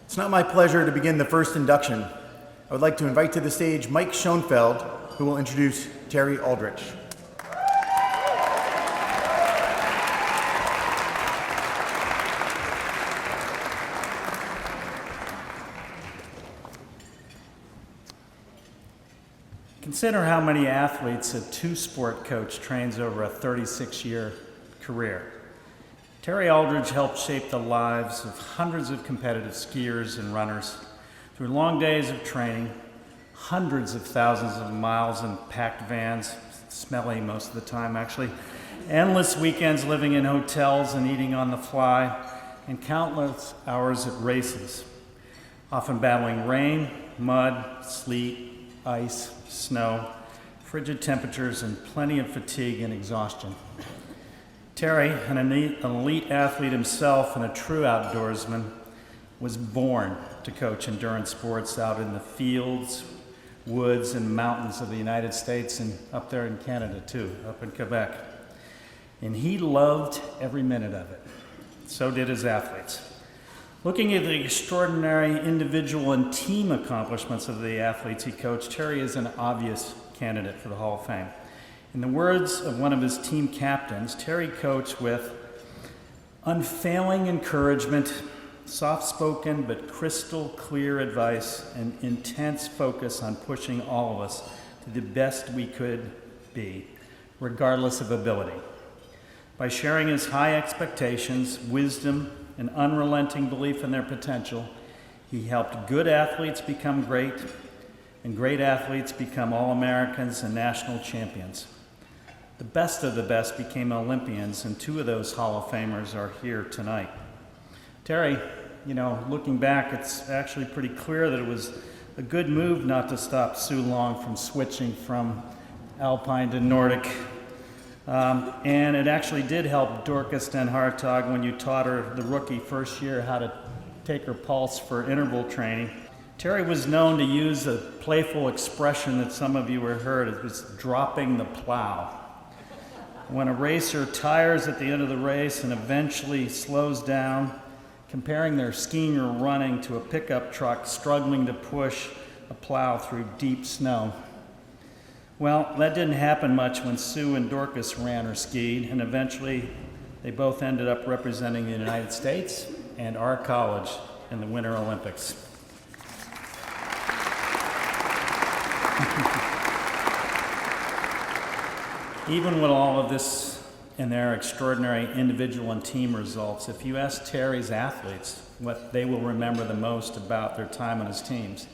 It's now my pleasure to begin the first induction. I would like to invite to the stage Mike Schoenfeld, who will introduce Terry Aldrich. Consider how many athletes a two-sport coach trains over a 36-year career. Terry Aldrich helped shape the lives of hundreds of competitive skiers and runners through long days of training, hundreds of thousands of miles in packed vans, smelly most of the time actually, endless weekends living in hotels and eating on the fly, and countless hours at races, often battling rain, mud, sleet, ice, snow, frigid temperatures, and plenty of fatigue and exhaustion. Terry, an elite athlete himself and a true outdoorsman, was born to coach endurance sports out in the fields, woods, and mountains of the United States and up there in Canada too, up in Quebec. And he loved every minute of it. So did his athletes. Looking at the extraordinary individual and team accomplishments of the athletes he coached, Terry is an obvious candidate for the Hall of Fame. In the words of one of his team captains, Terry coached with unfailing encouragement, soft-spoken but crystal clear advice, and intense focus on pushing all of us to the best we could be, regardless of ability. By sharing his high expectations, wisdom, and unrelenting belief in their potential, he helped good athletes become great, and great athletes become All-Americans and national champions. The best of the best became Olympians, and two of those Hall of Famers are here tonight. Terry, looking back, it's actually pretty clear that it was a good move not to stop Sue Long from switching from Alpine to Nordic. And it actually did help Dorcas Den Hartog when you taught her the rookie first year how to take her pulse for interval training. Terry was known to use a playful expression that some of you have heard. It was dropping the plow. When a racer tires at the end of the race and eventually slows down, comparing their skiing or running to a pickup truck struggling to push a plow through deep snow. Well, that didn't happen much when Sue and Dorcas ran or skied, and eventually they both ended up representing the United States and our college in the Winter Olympics. Even with all of this and their extraordinary individual and team results, if you ask Terry's athletes what they will remember the most about their time on his teams,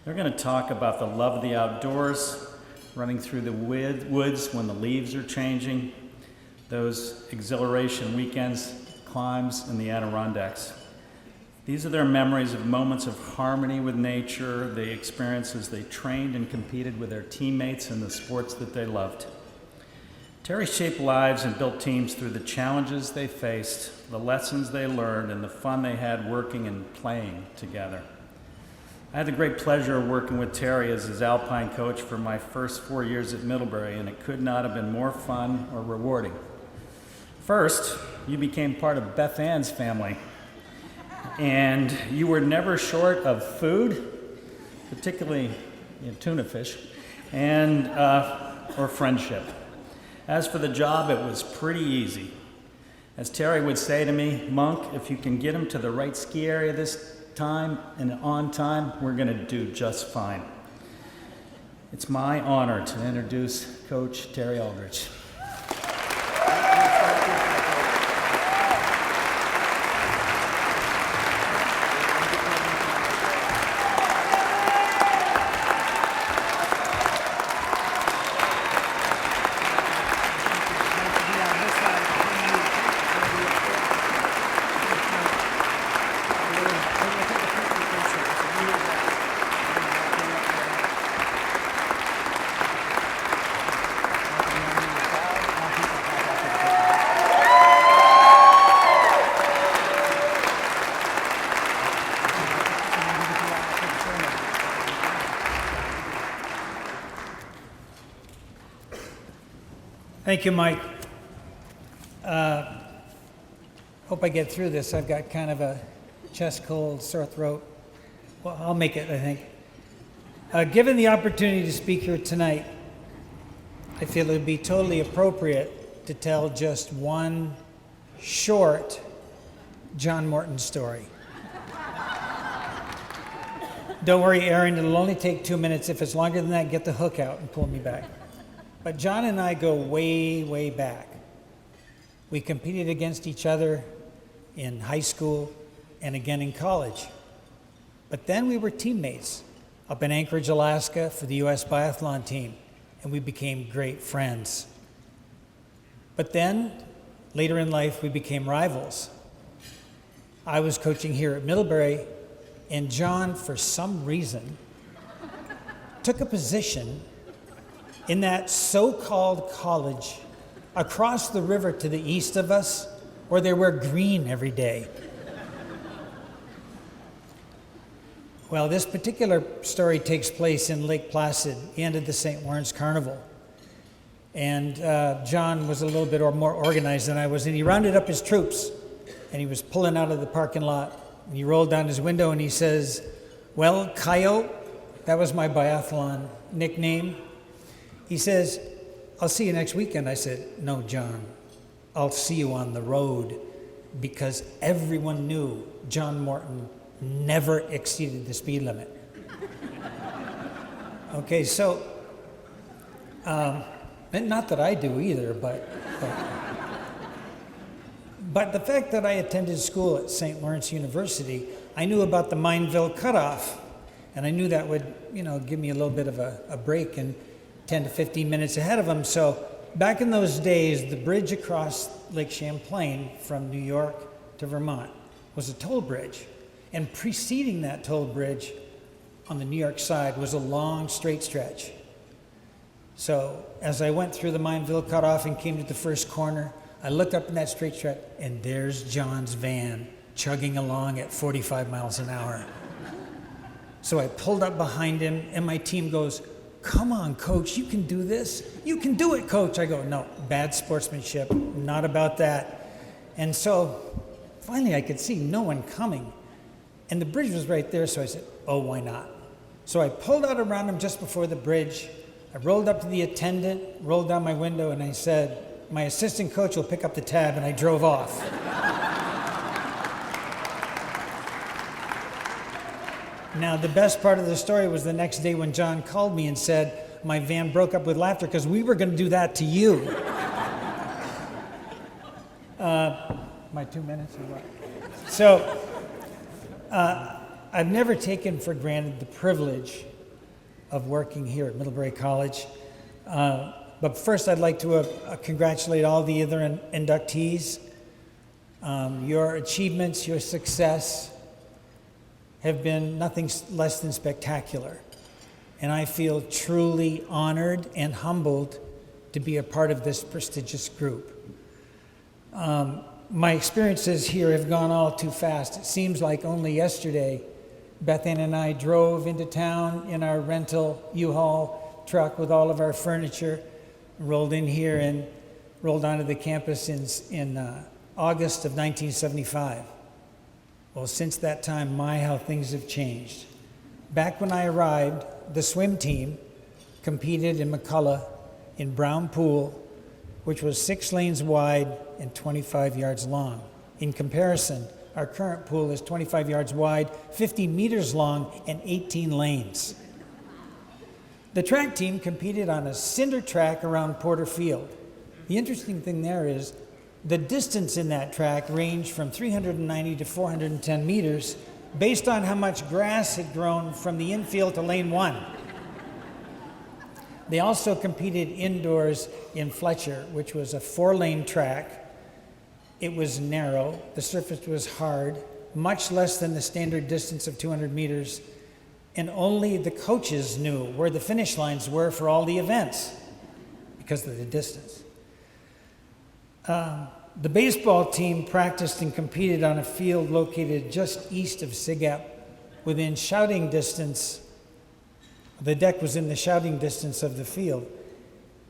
they're going to talk about the love of the outdoors, running through the woods when the leaves are changing, those exhilaration weekends, climbs in the Adirondacks. These are their memories of moments of harmony with nature, the experiences they trained and competed with their teammates in the sports that they loved. Terry shaped lives and built teams through the challenges they faced, the lessons they learned, and the fun they had working and playing together. I had the great pleasure of working with Terry as his Alpine coach for my first 4 years at Middlebury, and it could not have been more fun or rewarding. First, you became part of Beth Ann's family, and you were never short of food, particularly tuna fish, and or friendship. As for the job, it was pretty easy. As Terry would say to me, "Monk, if you can get him to the right ski area this time and on time, we're going to do just fine." It's my honor to introduce Coach Terry Aldrich. Thank you, Mike. Hope I get through this. I've got kind of a chest cold, sore throat, Well, I'll make it, I think. Given the opportunity to speak here tonight, I feel it would be totally appropriate to tell just one short John Morton story. Don't worry, Aaron, it'll only take 2 minutes. If it's longer than that, get the hook out and pull me back. But John and I go way, way back. We competed against each other in high school and again in college. But then we were teammates up in Anchorage, Alaska for the U.S. biathlon team, and we became great friends. But then, later in life, we became rivals. I was coaching here at Middlebury, and John, for some reason, took a position in that so-called college across the river to the east of us, where they wear green every day. Well, this particular story takes place in Lake Placid, the end of the St. Lawrence Carnival. And John was a little bit more organized than I was, and he rounded up his troops, and he was pulling out of the parking lot, and he rolled down his window, and he says, "Well, Coyote," that was my biathlon nickname. He says, "I'll see you next weekend." I said, "No, John, I'll see you on the road," because everyone knew John Morton never exceeded the speed limit. Okay, so, and not that I do either, but the fact that I attended school at St. Lawrence University, I knew about the Mineville cutoff, and I knew that would, give me a little bit of a break and 10 to 15 minutes ahead of them. So back in those days, the bridge across Lake Champlain from New York to Vermont was a toll bridge. And preceding that toll bridge on the New York side was a long straight stretch. So as I went through the Mineville cutoff and came to the first corner, I looked up in that straight stretch, and there's John's van chugging along at 45 miles an hour. So I pulled up behind him, and my team goes, "Come on, coach, you can do this. You can do it, coach." I go, "No, bad sportsmanship, not about that." And so finally I could see no one coming. And the bridge was right there, so I said, "Oh, why not?" So I pulled out around him just before the bridge. I rolled up to the attendant, rolled down my window, and I said, "My assistant coach will pick up the tab," and I drove off. Now, the best part of the story was the next day when John called me and said, "My van broke up with laughter because we were going to do that to you." My 2 minutes or what? So, I've never taken for granted the privilege of working here at Middlebury College. But first, I'd like to congratulate all the other inductees. Your achievements, your success have been nothing less than spectacular. And I feel truly honored and humbled to be a part of this prestigious group. My experiences here have gone all too fast. It seems like only yesterday, Beth Ann and I drove into town in our rental U-Haul truck with all of our furniture, rolled in here and rolled onto the campus in August of 1975. Well, since that time, how things have changed. Back when I arrived, the swim team competed in McCullough in Brown Pool, which was 6 lanes wide and 25 yards long. In comparison, our current pool is 25 yards wide, 50 meters long, and 18 lanes. The track team competed on a cinder track around Porter Field. The interesting thing there is the distance in that track ranged from 390 to 410 meters based on how much grass had grown from the infield to lane 1. They also competed indoors in Fletcher, which was a 4-lane track. It was narrow, the surface was hard, much less than the standard distance of 200 meters, and only the coaches knew where the finish lines were for all the events because of the distance. The baseball team practiced and competed on a field located just east of Sigep, within shouting distance. The deck was in the shouting distance of the field,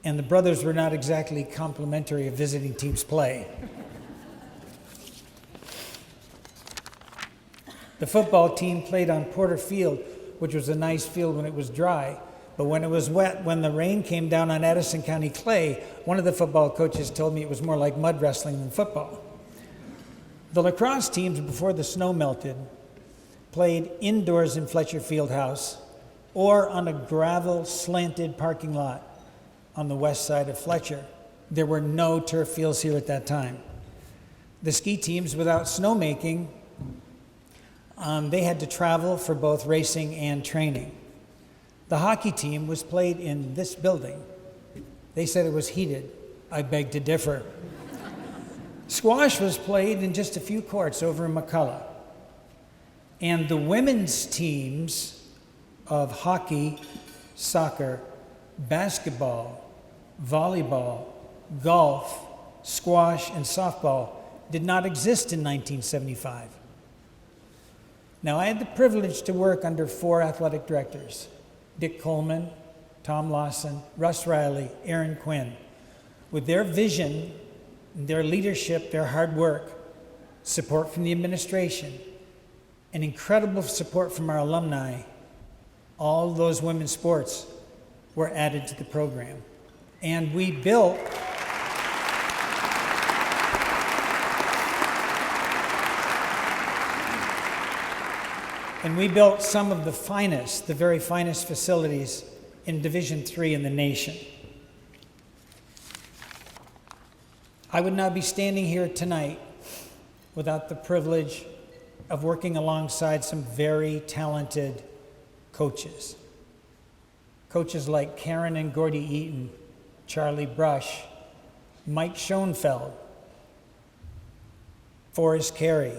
and the brothers were not exactly complimentary of visiting teams' play. The football team played on Porter Field, which was a nice field when it was dry. But when it was wet, when the rain came down on Addison County clay, one of the football coaches told me it was more like mud wrestling than football. The lacrosse teams, before the snow melted, played indoors in Fletcher Fieldhouse or on a gravel slanted parking lot on the west side of Fletcher. There were no turf fields here at that time. The ski teams, without snowmaking, they had to travel for both racing and training. The hockey team was played in this building. They said it was heated. I beg to differ. Squash was played in just a few courts over in McCullough. And the women's teams of hockey, soccer, basketball, volleyball, golf, squash, and softball did not exist in 1975. Now, I had the privilege to work under 4 athletic directors: Dick Coleman, Tom Lawson, Russ Riley, Aaron Quinn. With their vision, their leadership, their hard work, support from the administration, and incredible support from our alumni, all those women's sports were added to the program. And we built some of the finest, the very finest facilities in Division III in the nation. I would not be standing here tonight without the privilege of working alongside some very talented coaches. Coaches like Karen and Gordy Eaton, Charlie Brush, Mike Schoenfeld, Forrest Carey,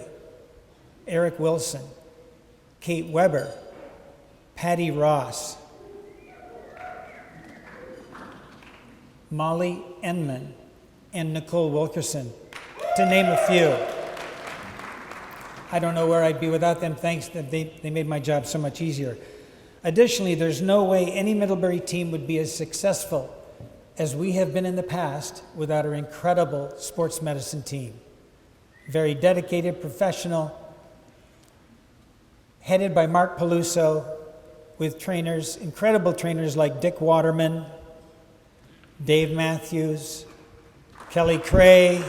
Eric Wilson, Kate Weber, Patty Ross, Molly Enman, and Nicole Wilkerson, to name a few. I don't know where I'd be without them. Thanks, that they made my job so much easier. Additionally, there's no way any Middlebury team would be as successful as we have been in the past without our incredible sports medicine team. Very dedicated, professional, headed by Mark Peluso, with trainers, incredible trainers like Dick Waterman, Dave Matthews, Kelly Cray,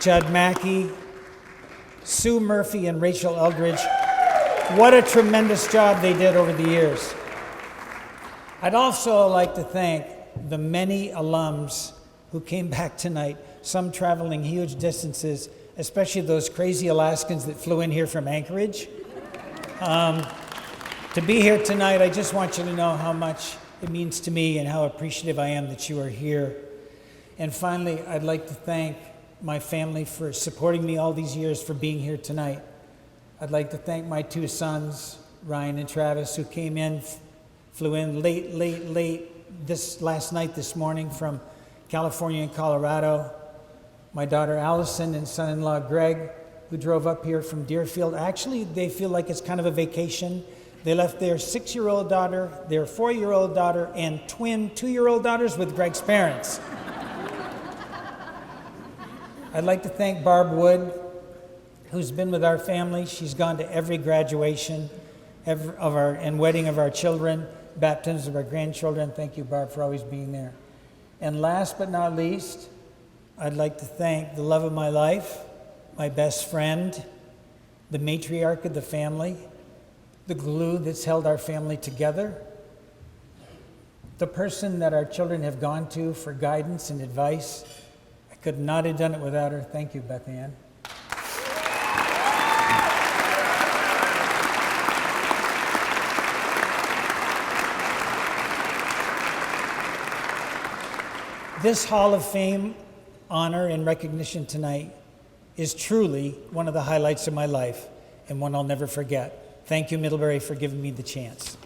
Judd Mackey, Sue Murphy, and Rachel Aldrich. What a tremendous job they did over the years. I'd also like to thank the many alums who came back tonight, some traveling huge distances, especially those crazy Alaskans that flew in here from Anchorage. To be here tonight, I just want you to know how much it means to me and how appreciative I am that you are here. And finally, I'd like to thank my family for supporting me all these years, for being here tonight. I'd like to thank my 2 sons, Ryan and Travis, who came in, flew in late last night, this morning from California and Colorado. My daughter Allison and son-in-law Greg, who drove up here from Deerfield. Actually, they feel like it's kind of a vacation. They left their 6-year-old daughter, their 4-year-old daughter, and twin 2-year-old daughters with Greg's parents. I'd like to thank Barb Wood, who's been with our family. She's gone to every graduation and wedding of our children, baptisms of our grandchildren. Thank you, Barb, for always being there. And last but not least, I'd like to thank the love of my life, my best friend, the matriarch of the family, the glue that's held our family together, the person that our children have gone to for guidance and advice. I could not have done it without her. Thank you, Beth Ann. This Hall of Fame honor and recognition tonight is truly one of the highlights of my life and one I'll never forget. Thank you, Middlebury, for giving me the chance.